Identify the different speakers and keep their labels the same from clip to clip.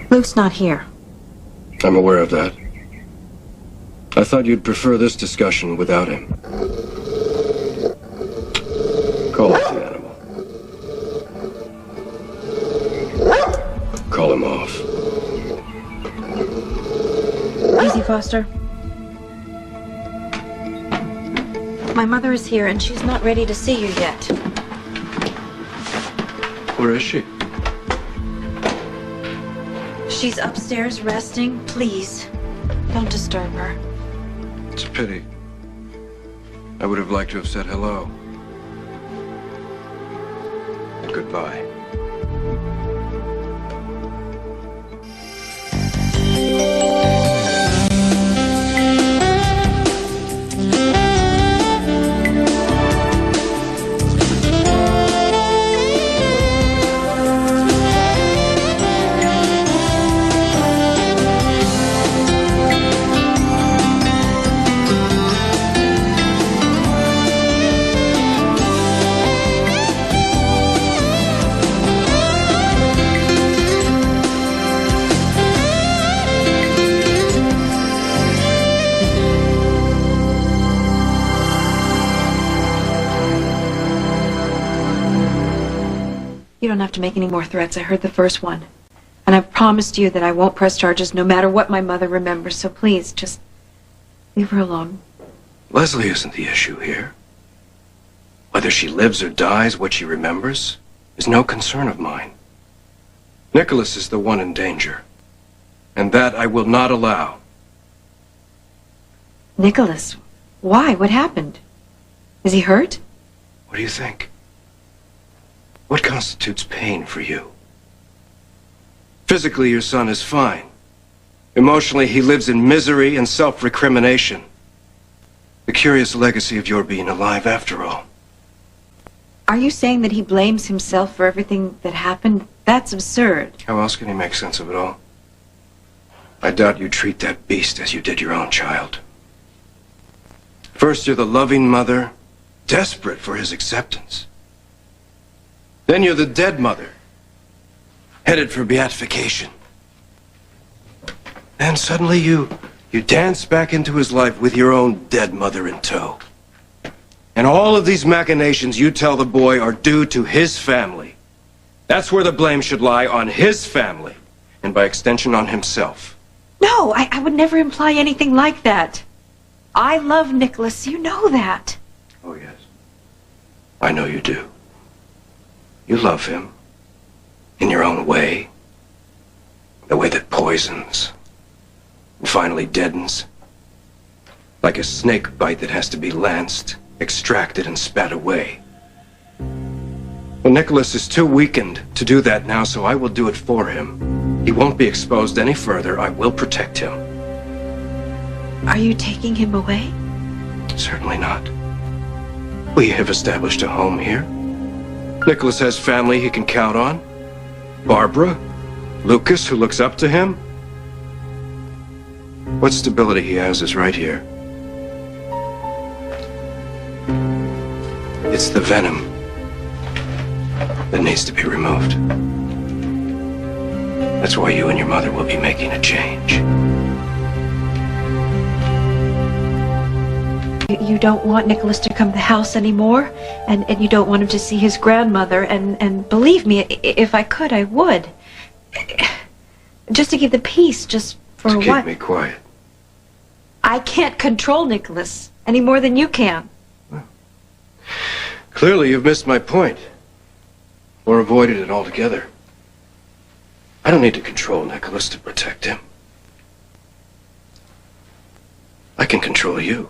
Speaker 1: Luke's not here.
Speaker 2: I'm aware of that. I thought you'd prefer this discussion without him. Call off the animal. Call him off.
Speaker 1: Easy, Foster. My mother is here, and she's not ready to see you yet.
Speaker 2: Where is she?
Speaker 1: She's upstairs resting. Please, don't disturb her.
Speaker 2: It's a pity. I would have liked to have said hello. And goodbye.
Speaker 1: You don't have to make any more threats. I heard the first one. And I've promised you that I won't press charges no matter what my mother remembers, so please, just leave her alone.
Speaker 2: Leslie isn't the issue here. Whether she lives or dies, what she remembers is no concern of mine. Nicholas is the one in danger. And that I will not allow.
Speaker 1: Nicholas? Why? What happened? Is he hurt?
Speaker 2: What do you think? What constitutes pain for you? Physically, your son is fine. Emotionally, he lives in misery and self-recrimination. The curious legacy of your being alive after all.
Speaker 1: Are you saying that he blames himself for everything that happened? That's absurd.
Speaker 2: How else can he make sense of it all? I doubt you treat that beast as you did your own child. First, you're the loving mother, desperate for his acceptance. Then you're the dead mother, headed for beatification. And suddenly you dance back into his life with your own dead mother in tow. And all of these machinations, you tell the boy, are due to his family. That's where the blame should lie, on his family, and by extension on himself.
Speaker 1: No, I would never imply anything like that. I love Nicholas, you know that.
Speaker 2: Oh, yes. I know you do. You love him, in your own way, the way that poisons, and finally deadens, like a snake bite that has to be lanced, extracted, and spat away. Well, Nicholas is too weakened to do that now, so I will do it for him. He won't be exposed any further. I will protect him.
Speaker 1: Are you taking him away?
Speaker 2: Certainly not. We have established a home here. Nicholas has family he can count on. Barbara, Lucas, who looks up to him. What stability he has is right here. It's the venom that needs to be removed. That's why you and your mother will be making a change.
Speaker 1: You don't want Nicholas to come to the house anymore, and you don't want him to see his grandmother, and believe me, if I could, I would. Just to keep the peace, just for a while.
Speaker 2: To keep me quiet.
Speaker 1: I can't control Nicholas any more than you can.
Speaker 2: Well, clearly you've missed my point. Or avoided it altogether. I don't need to control Nicholas to protect him. I can control you.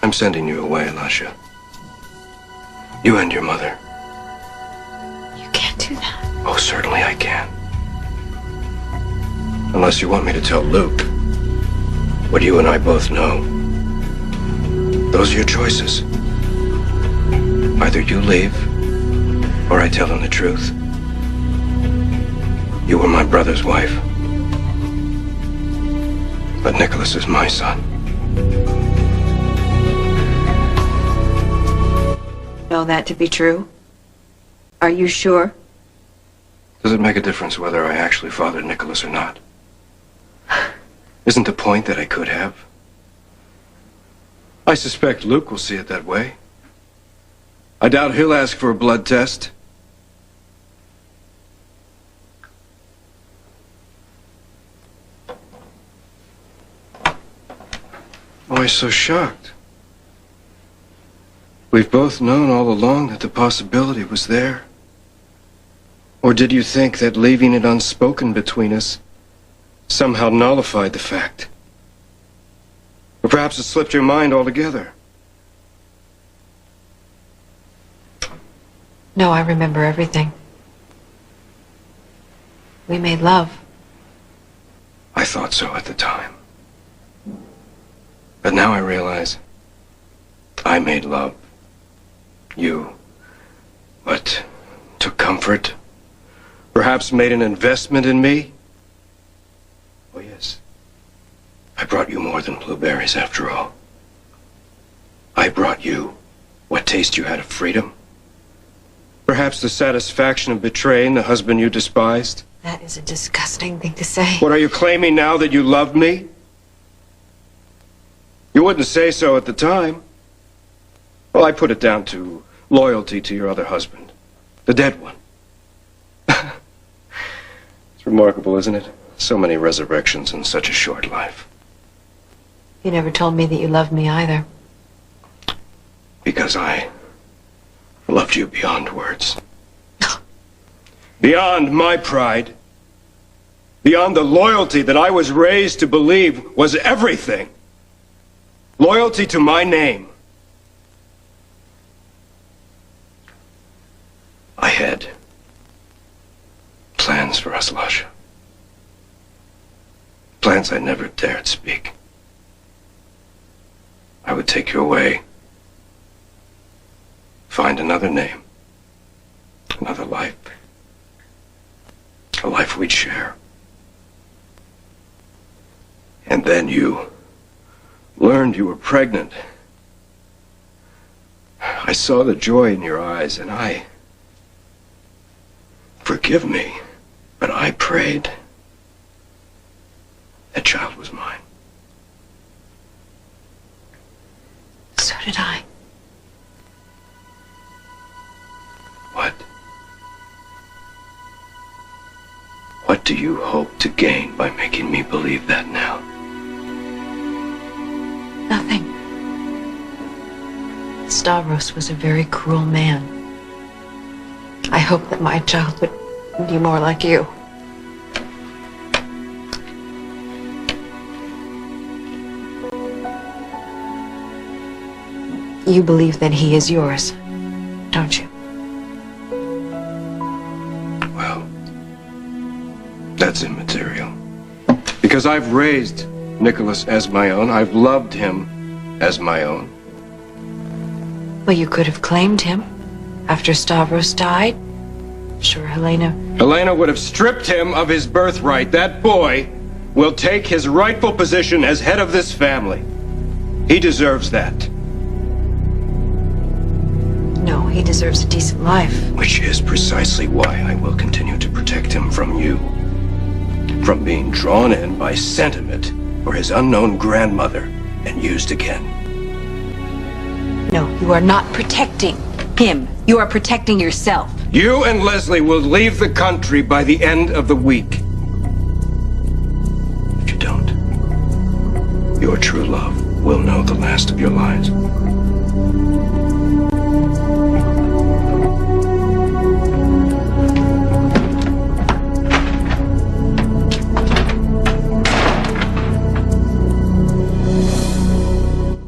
Speaker 2: I'm sending you away, Elisha. You and your mother.
Speaker 1: You can't do that.
Speaker 2: Oh, certainly I can. Unless you want me to tell Luke what you and I both know. Those are your choices. Either you leave, or I tell him the truth. You were my brother's wife. But Nicholas is my son.
Speaker 1: Know that to be true? Are you sure?
Speaker 2: Does it make a difference whether I actually fathered Nicholas or not? Isn't the point that I could have? I suspect Luke will see it that way. I doubt he'll ask for a blood test. Why so shocked? We've both known all along that the possibility was there. Or did you think that leaving it unspoken between us somehow nullified the fact? Or perhaps it slipped your mind altogether?
Speaker 1: No, I remember everything. We made love.
Speaker 2: I thought so at the time. But now I realize I made love. You, what, took comfort? Perhaps made an investment in me? Oh, yes. I brought you more than blueberries, after all. I brought you what taste you had of freedom. Perhaps the satisfaction of betraying the husband you despised.
Speaker 1: That is a disgusting thing to say.
Speaker 2: What, are you claiming now that you loved me? You wouldn't say so at the time. Well, I put it down to loyalty to your other husband, the dead one. It's remarkable, isn't it? So many resurrections in such a short life.
Speaker 1: You never told me that you loved me either.
Speaker 2: Because I loved you beyond words. Beyond my pride. Beyond the loyalty that I was raised to believe was everything. Loyalty to my name. I had plans for us, Lasha. Plans I never dared speak. I would take you away. Find another name. Another life. A life we'd share. And then you learned you were pregnant. I saw the joy in your eyes, and forgive me, but I prayed that child was mine.
Speaker 1: So did I.
Speaker 2: What? What do you hope to gain by making me believe that now?
Speaker 1: Nothing. Stavros was a very cruel man. I hope that my child would be more like you. You believe that he is yours, don't you?
Speaker 2: Well, that's immaterial. Because I've raised Nicholas as my own. I've loved him as my own.
Speaker 1: Well, you could have claimed him after Stavros died. Sure, Helena
Speaker 2: would have stripped him of his birthright. That boy will take his rightful position as head of this family. He deserves that.
Speaker 1: No, he deserves a decent life.
Speaker 2: Which is precisely why I will continue to protect him from you. From being drawn in by sentiment for his unknown grandmother and used again.
Speaker 1: No, you are not protecting him. You are protecting yourself.
Speaker 2: You and Leslie will leave the country by the end of the week. If you don't, your true love will know the last of your lies.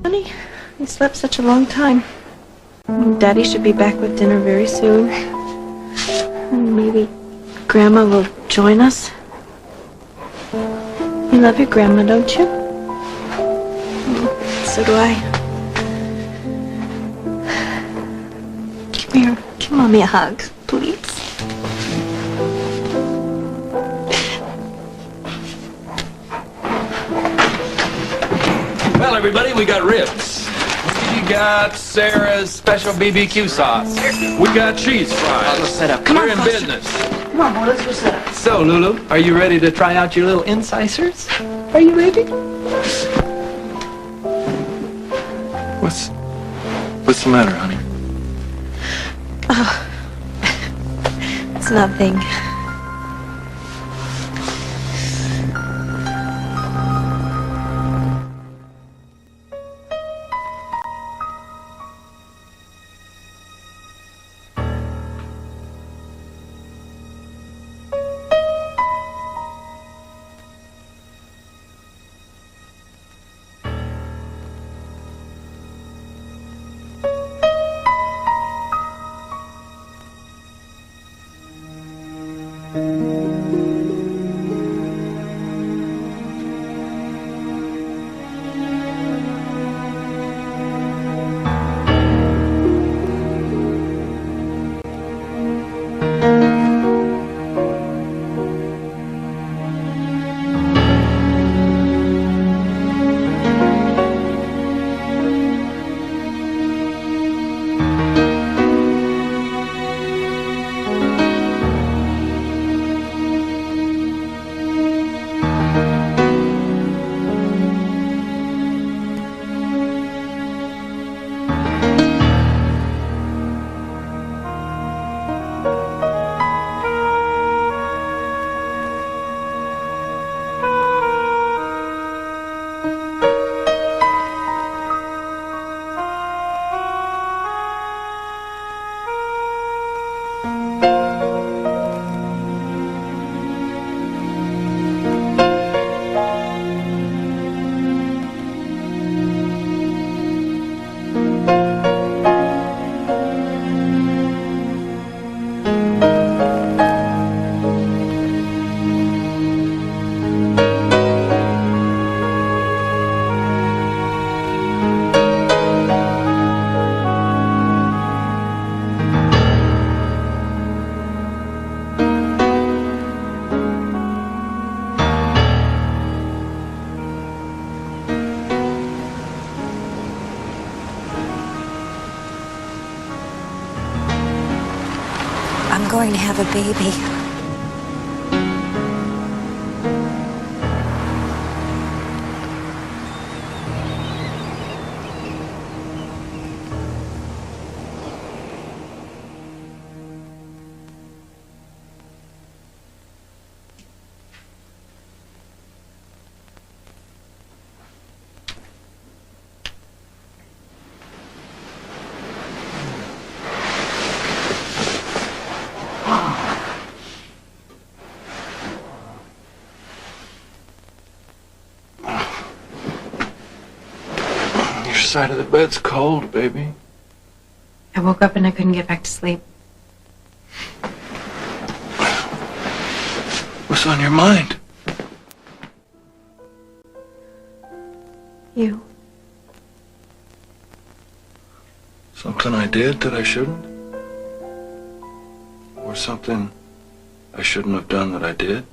Speaker 1: Honey, you slept such a long time. Daddy should be back with dinner very soon. And maybe Grandma will join us. You love your grandma, don't you? So do I. Come here. Give Mommy a hug, please.
Speaker 3: Well, everybody, we got ribs. We'll give you got Sarah's special BBQ sauce. We got cheese fries.
Speaker 2: Let's set up.
Speaker 3: Come on, We're in business.
Speaker 1: Come on, boy, let's go set up.
Speaker 3: So, Lulu, are you ready to try out your little incisors? Are you ready?
Speaker 4: What's the matter, honey?
Speaker 1: Oh, it's nothing. I'm going to have a baby.
Speaker 4: Your side of the bed's cold, baby.
Speaker 1: I woke up and I couldn't get back to sleep.
Speaker 4: What's on your mind?
Speaker 1: You.
Speaker 4: Something I did that I shouldn't? Or something I shouldn't have done that I did?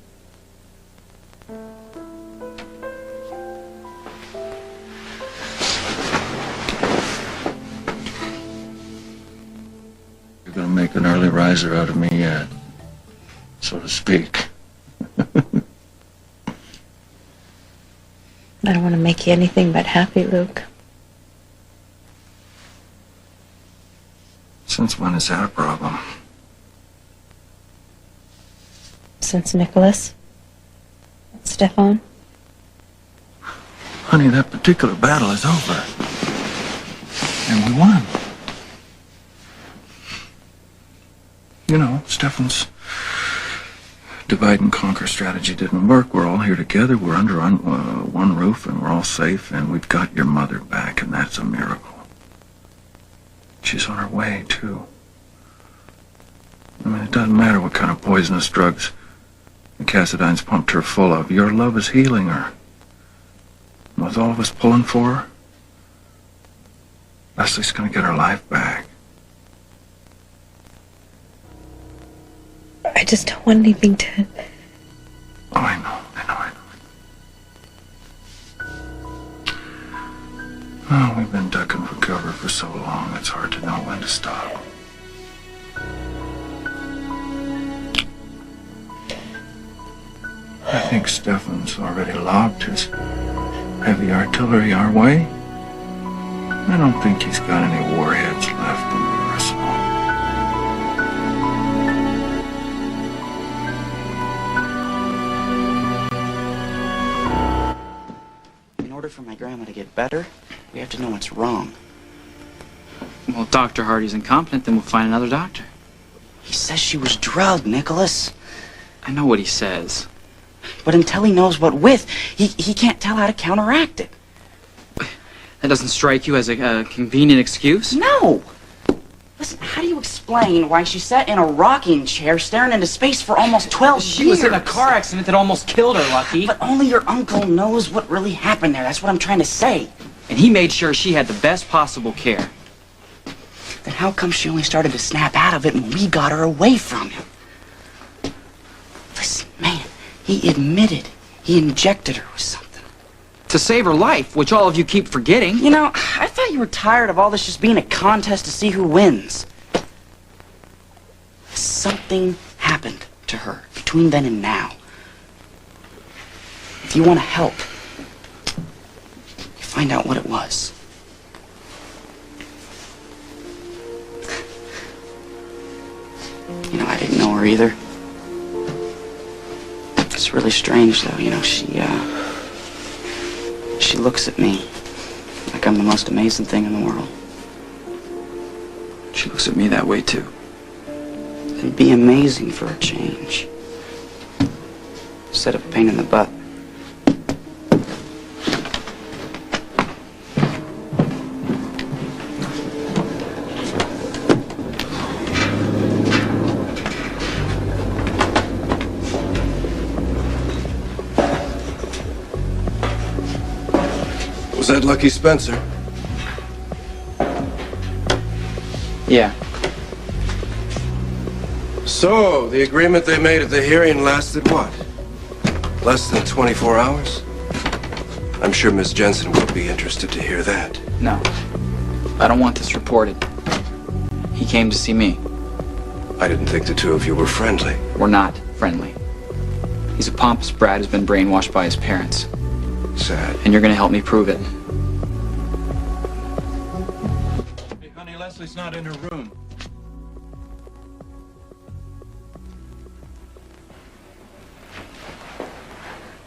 Speaker 4: You're gonna make an early riser out of me yet, so to speak.
Speaker 1: I don't want to make you anything but happy, Luke.
Speaker 4: Since when is that a problem?
Speaker 1: Since Nicholas. Stefan.
Speaker 4: Honey, that particular battle is over. And we won. You know, Stefan's divide and conquer strategy didn't work. We're all here together. We're under one roof, and we're all safe, and we've got your mother back, and that's a miracle. She's on her way, too. I mean, it doesn't matter what kind of poisonous drugs the Cassidine's pumped her full of. Your love is healing her. And with all of us pulling for her, Leslie's gonna get her life back.
Speaker 1: I just don't want anything to...
Speaker 4: Oh, I know. Oh, we've been ducking for cover for for so long, it's hard to know when to stop. I think Stefan's already lobbed his heavy artillery our way. I don't think he's got any warheads left in the arsenal.
Speaker 5: In order for my grandma to get better, we have to know what's wrong.
Speaker 6: Well, if Dr. Hardy's incompetent, then we'll find another doctor.
Speaker 5: He says she was drugged, Nicholas.
Speaker 6: I know what he says.
Speaker 5: But until he knows what with, he can't tell how to counteract it.
Speaker 6: That doesn't strike you as a convenient excuse?
Speaker 5: No! Listen, how do you explain why she sat in a rocking chair staring into space for almost 12
Speaker 6: She
Speaker 5: years?
Speaker 6: was in a car accident that almost killed her, Lucky.
Speaker 5: But only your uncle knows what really happened there. That's what I'm trying to say.
Speaker 6: And he made sure she had the best possible care.
Speaker 5: Then how come she only started to snap out of it when we got her away from him? Listen, man, he admitted he injected her with something.
Speaker 6: To save her life, which all of you keep forgetting.
Speaker 5: You know, I thought you were tired of all this just being a contest to see who wins. Something happened to her between then and now. If you want to help, you find out what it was. You know, I didn't know her either. It's really strange, though. You know, she looks at me like I'm the most amazing thing in the world.
Speaker 6: She looks at me that way, too.
Speaker 5: It'd be amazing for a change. Instead of a pain in the butt.
Speaker 2: Was that Lucky Spencer?
Speaker 6: Yeah.
Speaker 2: So, the agreement they made at the hearing lasted what? Less than 24 hours? I'm sure Miss Jensen will be interested to hear that.
Speaker 6: No. I don't want this reported. He came to see me.
Speaker 2: I didn't think the two of you were friendly.
Speaker 6: We're not friendly. He's a pompous brat who's been brainwashed by his parents.
Speaker 2: Sad.
Speaker 6: And you're gonna help me prove it.
Speaker 4: Hey, honey, Leslie's not in her room.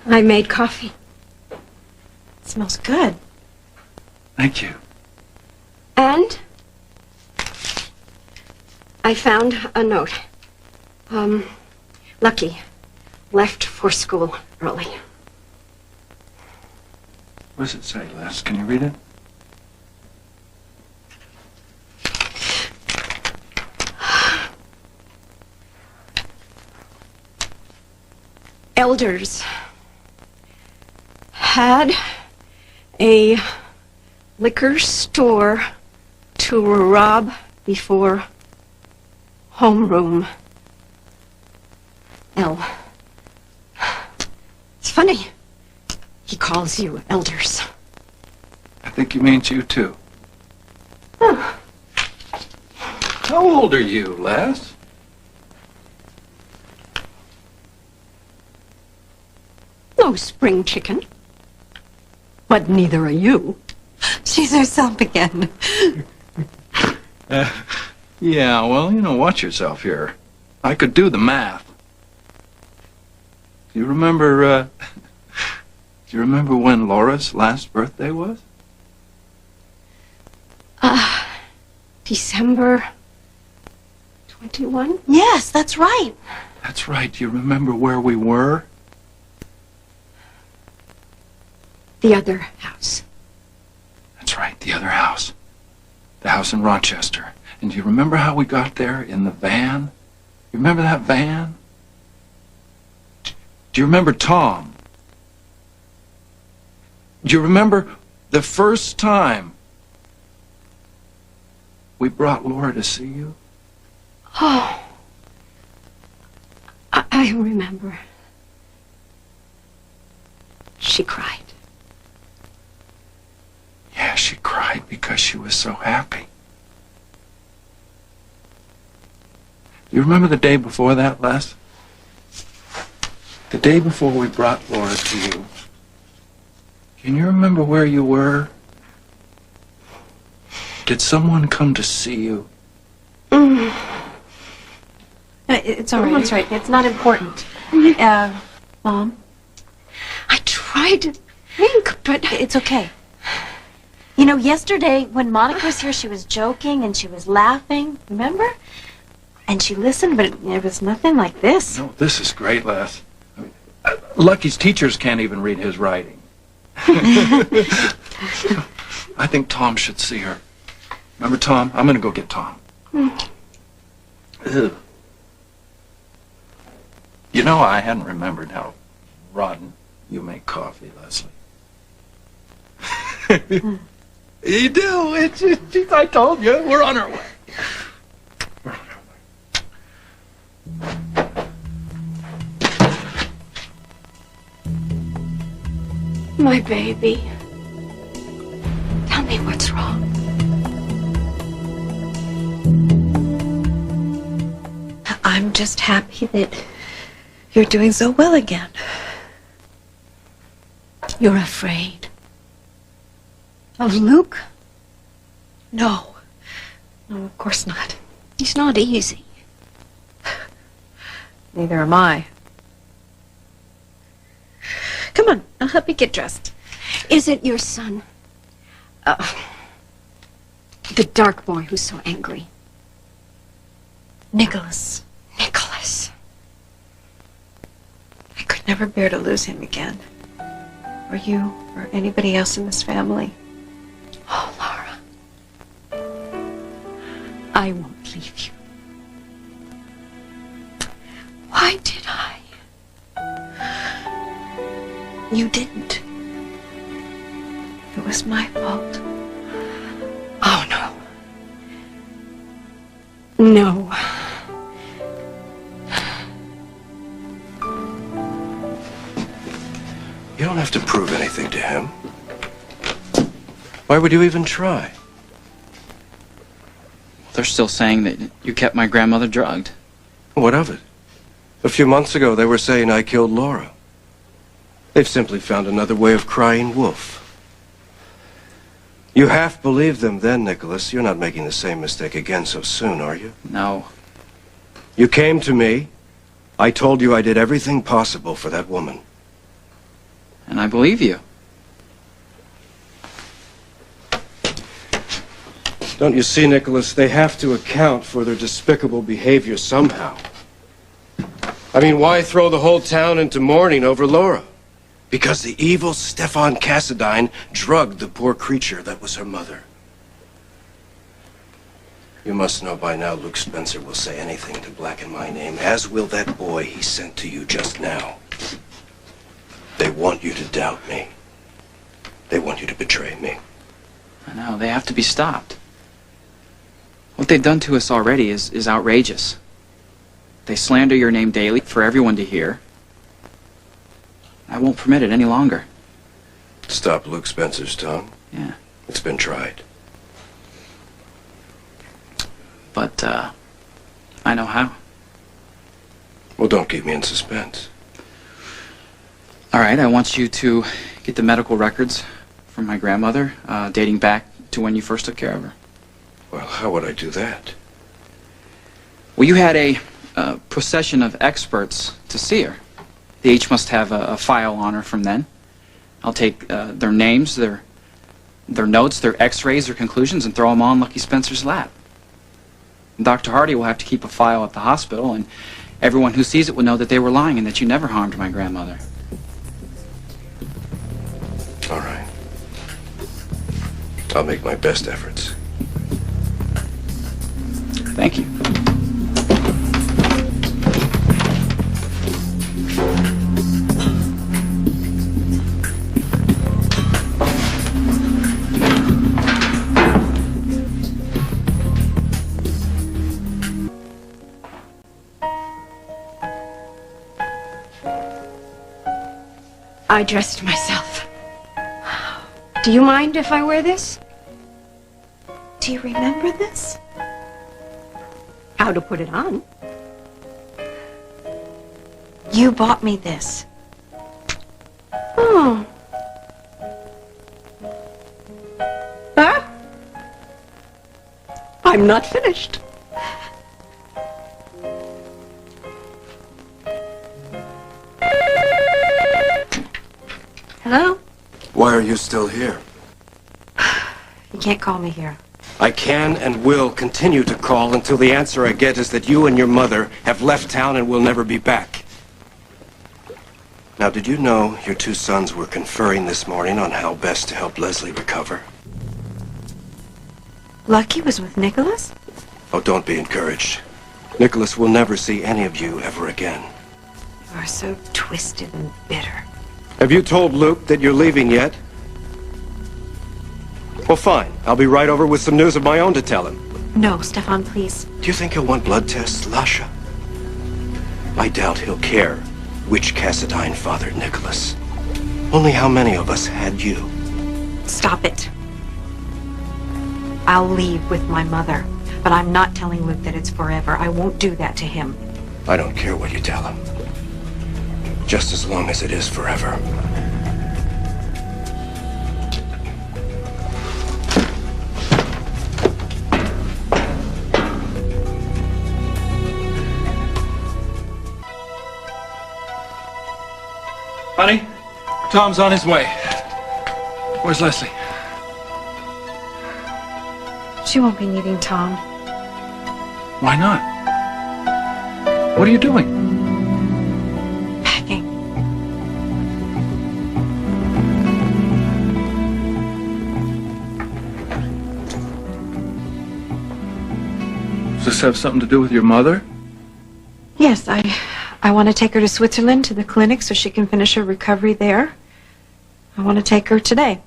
Speaker 1: I made coffee. It smells good.
Speaker 4: Thank you.
Speaker 7: And I found a note. Lucky left for school early.
Speaker 4: What does it say, Les? Can you read it?
Speaker 7: Elders had a liquor store to rob before homeroom. L. It's funny. He calls you elders.
Speaker 4: I think he means you, too.
Speaker 7: Oh.
Speaker 4: How old are you, Les?
Speaker 7: No spring chicken. But neither are you.
Speaker 1: She's herself again.
Speaker 4: Yeah, well, watch yourself here. I could do the math. Do you remember when Laura's last birthday was?
Speaker 7: December 21?
Speaker 1: Yes, that's right.
Speaker 4: That's right. Do you remember where we were?
Speaker 7: The other house.
Speaker 4: That's right, the other house. The house in Rochester. And do you remember how we got there in the van? You remember that van? Do you remember Tom? Do you remember the first time we brought Laura to see you?
Speaker 7: Oh. I remember. She cried.
Speaker 4: Yeah, she cried because because she was so happy. You remember the day before that, Les? The day before we brought Laura to you. Can you remember where you were? Did someone come to see you?
Speaker 1: It's all right. It's right. It's not important. Mom?
Speaker 7: I tried to think, but
Speaker 1: It's okay. You know, yesterday when Monica was here, she was joking and she was laughing. Remember? And she listened, but it was nothing like this.
Speaker 4: No, this is great, Les. I mean, Lucky's teachers can't even read his writing. I think Tom should see her. Remember Tom? I'm going to go get Tom. Ugh. You know, I hadn't remembered how rotten you make coffee, Leslie. You do. I told you. We're on our way. We're on our way.
Speaker 7: my baby. Tell me what's wrong.
Speaker 1: I'm just happy that you're doing so well again.
Speaker 7: You're afraid of Luke?
Speaker 1: No. No, of course not.
Speaker 7: He's not easy.
Speaker 1: Neither am I. Come on, I'll help you get dressed.
Speaker 7: Is it your son? The dark boy who's so angry.
Speaker 1: Nicholas.
Speaker 7: Nicholas.
Speaker 1: I could never bear to lose him again. Or you, or anybody else in this family.
Speaker 7: Oh, Laura. I won't leave you. Why did I?
Speaker 1: You didn't. It was my fault.
Speaker 7: Oh, no. No.
Speaker 2: You don't have to prove anything to him. Why would you even try?
Speaker 6: They're still saying that you kept my grandmother drugged.
Speaker 2: What of it? A few months ago, they were saying I killed Laura. They've simply found another way of crying wolf. You half believed them then, Nicholas. You're not making the same mistake again so soon, are you?
Speaker 6: No.
Speaker 2: You came to me. I told you I did everything possible for that woman.
Speaker 6: And I believe you.
Speaker 2: Don't you see, Nicholas? They have to account for their despicable behavior somehow. I mean, why throw the whole town into mourning over Laura? Because the evil Stefan Cassadine drugged the poor creature that was her mother. You must know by now Luke Spencer will say anything to blacken my name, as will that boy he sent to you just now. They want you to doubt me. They want you to betray me.
Speaker 6: I know, they have to be stopped. What they've done to us already is outrageous. They slander your name daily for everyone to hear. I won't permit it any longer.
Speaker 2: Stop Luke Spencer's tongue?
Speaker 6: Yeah.
Speaker 2: It's been tried.
Speaker 6: But, I know how.
Speaker 2: Well, don't keep me in suspense.
Speaker 6: All right, I want you to get the medical records from my grandmother, dating back to when you first took care of her.
Speaker 2: Well, how would I do that?
Speaker 6: Well, you had a procession of experts to see her. They each must have a file on her from then. I'll take their names, their notes, their x-rays, their conclusions, and throw them on Lucky Spencer's lap. And Dr. Hardy will have to keep a file at the hospital, and everyone who sees it will know that they were lying and that you never harmed my grandmother.
Speaker 2: All right. I'll make my best efforts.
Speaker 6: Thank you.
Speaker 7: I dressed myself. Do you mind if I wear this?
Speaker 1: Do you remember this?
Speaker 7: How to put it on?
Speaker 1: You bought me this.
Speaker 7: Oh. Huh? I'm not finished.
Speaker 1: Hello?
Speaker 2: Why are you still here?
Speaker 1: You can't call me here.
Speaker 2: I can and will continue to call until the answer I get is that you and your mother have left town and will never be back. Now, did you know your two sons were conferring this morning on how best to help Leslie recover?
Speaker 1: Lucky was with Nicholas?
Speaker 2: Oh, don't be encouraged. Nicholas will never see any of you ever again.
Speaker 1: You are so twisted and bitter.
Speaker 2: Have you told Luke that you're leaving yet? Well, fine. I'll be right over with some news of my own to tell him.
Speaker 1: No, Stefan, please.
Speaker 2: Do you think he'll want blood tests, Lasha? I doubt he'll care which Cassadine fathered Nicholas. Only how many of us had you?
Speaker 1: Stop it. I'll leave with my mother, but I'm not telling Luke that it's forever. I won't do that to him.
Speaker 2: I don't care what you tell him. Just as long as it is forever.
Speaker 4: Honey, Tom's on his way. Where's Leslie?
Speaker 1: She won't be needing Tom.
Speaker 4: Why not? What are you doing?
Speaker 1: Packing.
Speaker 4: Does this have something to do with your mother?
Speaker 1: Yes, I want to take her to Switzerland to the clinic so she can finish her recovery there. I want to take her today.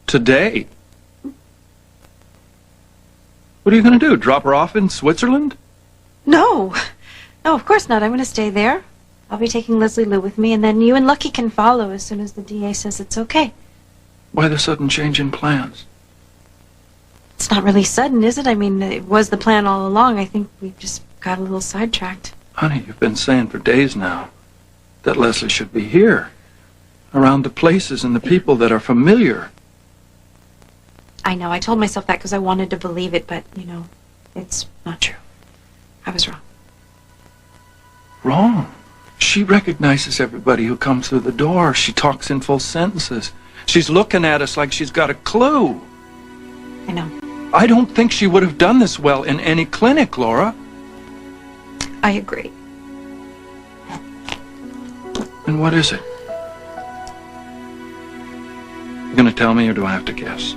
Speaker 4: Today? What are you going to do? Drop her off in Switzerland?
Speaker 1: No. No, of course not. I'm going to stay there. I'll be taking Leslie Lou with me, and then you and Lucky can follow as soon as the DA says it's okay.
Speaker 4: Why the sudden change in plans?
Speaker 1: It's not really sudden, is it? I mean, it was the plan all along. I think we just got a little sidetracked.
Speaker 4: Honey, you've been saying for days now that Leslie should be here, around the places and the people that are familiar.
Speaker 1: I know. I told myself that because I wanted to believe it, but, you know, it's not true. I was wrong.
Speaker 4: Wrong. She recognizes everybody who comes through the door. She talks in full sentences. She's looking at us like she's got a clue.
Speaker 1: I know.
Speaker 4: I don't think she would have done this well in any clinic, Laura.
Speaker 1: I agree.
Speaker 4: And what is it? You gonna tell me, or do I have to guess?